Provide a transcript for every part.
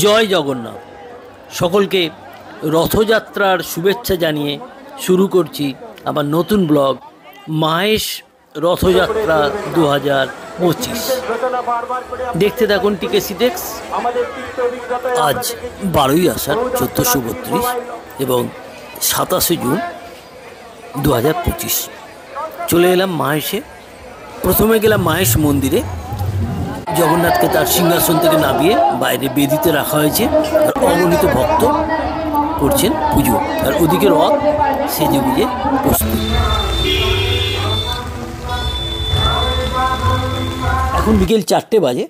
জয় জগন্নাথ। সকলকে রথযাত্রার শুভেচ্ছা জানিয়ে শুরু করছি আমার নতুন ব্লগ মাহেশ রথযাত্রা 2025। দেখতে থাকুন টিকেসি টেক্স। আজ 12ই আষাঢ় 1432 এবং 27শে জুন 2025। চলে এলাম মাহেশে। প্রথমে গেলাম মাহেশ মন্দিরে। জগন্নাথকে তার সিংহাসন থেকে নামিয়ে বাইরে বেদিতে রাখা হয়েছে, আর অগণিত ভক্ত করছেন পুজো। আর ওদিকে রথ সেজে গুজে প্রস্তুত। এখন বিকেল 4টে বাজে।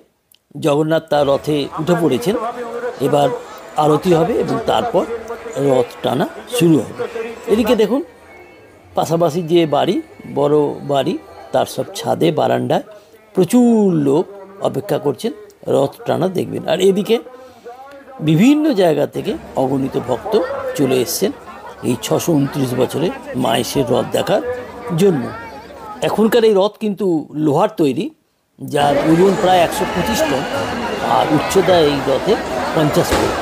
জগন্নাথ তার রথে উঠে পড়েছেন। এবার আরতি হবে এবং তারপর রথ টানা শুরু হবে। এদিকে দেখুন, পাশাপাশি যে বাড়ি, বড় বাড়ি, তার সব ছাদে বারান্দায় প্রচুর লোক অপেক্ষা করছেন রথ টানা দেখবেন। আর এদিকে বিভিন্ন জায়গা থেকে অগণিত ভক্ত চলে এসছেন এই 629 বছরে মাহেশের রথ দেখার জন্য। এখনকার এই রথ কিন্তু লোহার তৈরি, যার ওজন প্রায় 125 টন, আর উচ্চতা এই রথে 50 ফুট।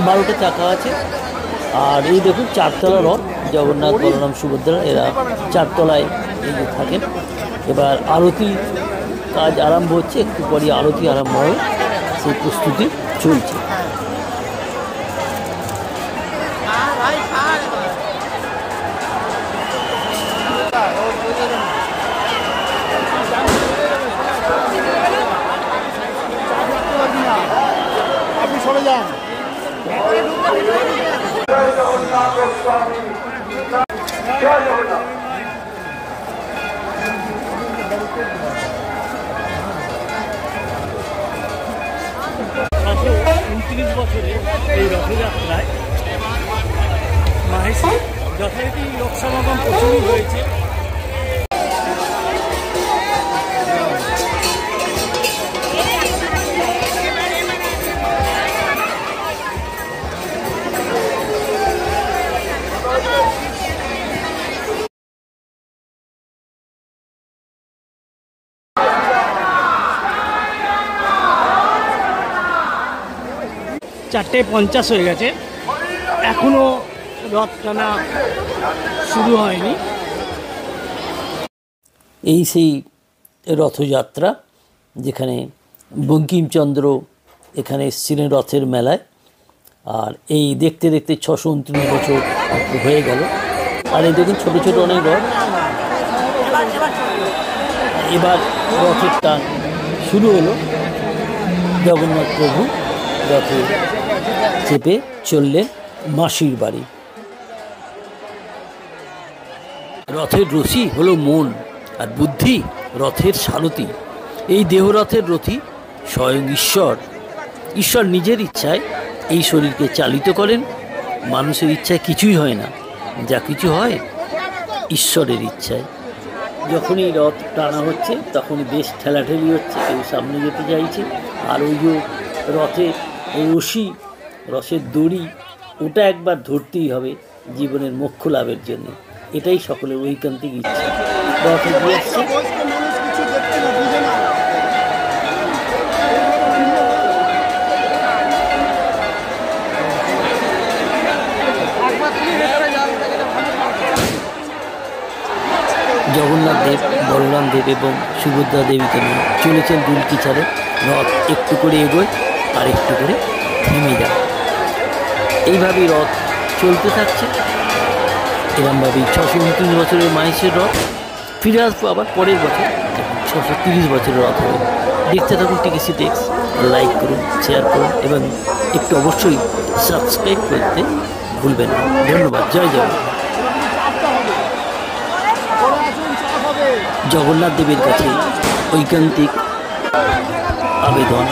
12টা চাকা আছে। আর এই দেখুন, 4তলা রথ। জগন্নাথ, বলরাম, সুভদ্রা এরা 4তলায় এই যে থাকেন। এবার আরতি কাজ আরম্ভ হচ্ছে, একটু পরে আরতি আরম্ভ হবে, সেই প্রস্তুতি চলছে। আপনি সরে যান। বছরে এই রথযাত্রায় মাহেশে যথারীতি লোক সমাগম প্রচুরই হয়েছে। চারটে 50 হয়ে গেছে, এখনো রথ টানা শুরু হয়নি। এই সেই রথযাত্রা যেখানে বঙ্কিমচন্দ্র এখানে এসেছিলেন রথের মেলায়। আর এই দেখতে দেখতে 629 বছর হয়ে গেল। আর এই দেখুন, ছোটো ছোটো অনেক রথ। এবার রথের টান শুরু হলো। জগন্নাথ প্রভু রথে চেপে চললেন মাসির বাড়ি। রথের রশি হলো মন, আর বুদ্ধি রথের সারথি। এই দেহরথের রথী স্বয়ং ঈশ্বর। ঈশ্বর নিজের ইচ্ছায় এই শরীরকে চালিত করেন। মানুষের ইচ্ছায় কিছুই হয় না, যা কিছু হয় ঈশ্বরের ইচ্ছায়। যখনই রথ টানা হচ্ছে তখনই বেশ ঠেলাঠেলি হচ্ছে, কেউ সামনে যেতে চাইছে। আর ওই যে রথে রশি, রথের দড়ি, ওটা একবার ধরতেই হবে জীবনের মোক্ষ লাভের জন্য। এটাই সকলের ঐকান্তিক ইচ্ছা। রথে দিয়ে আসছে। জগন্নাথ দেব, বলরাম দেব এবং সুভদ্রা দেবীকে নিয়ে চলেছেন দুলকি ছাড়ে। রথ একটু করে এগোয় আর একটু করে থেমে যায়। এইভাবেই রথ চলতে থাকছে। এরমভাবেই 629 বছরের মাহেশের রথ। ফিরে আসবো আবার পরের বছর, 630 বছরের রথ হবে। দেখতে থাকুন টিকেসি টেক্স। লাইক করুন, শেয়ার করুন এবং একটু অবশ্যই সাবস্ক্রাইব করতে ভুলবেন না। ধন্যবাদ। জয় জগন্নাথ। জগন্নাথ দেবের কাছে ঐকান্তিক আবেদন,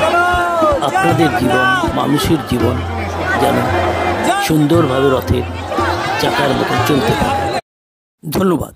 আপনাদের জীবন, মানুষের জীবন যেন সুন্দরভাবে রথের চাকার মতো চলতে থাকে। ধন্যবাদ।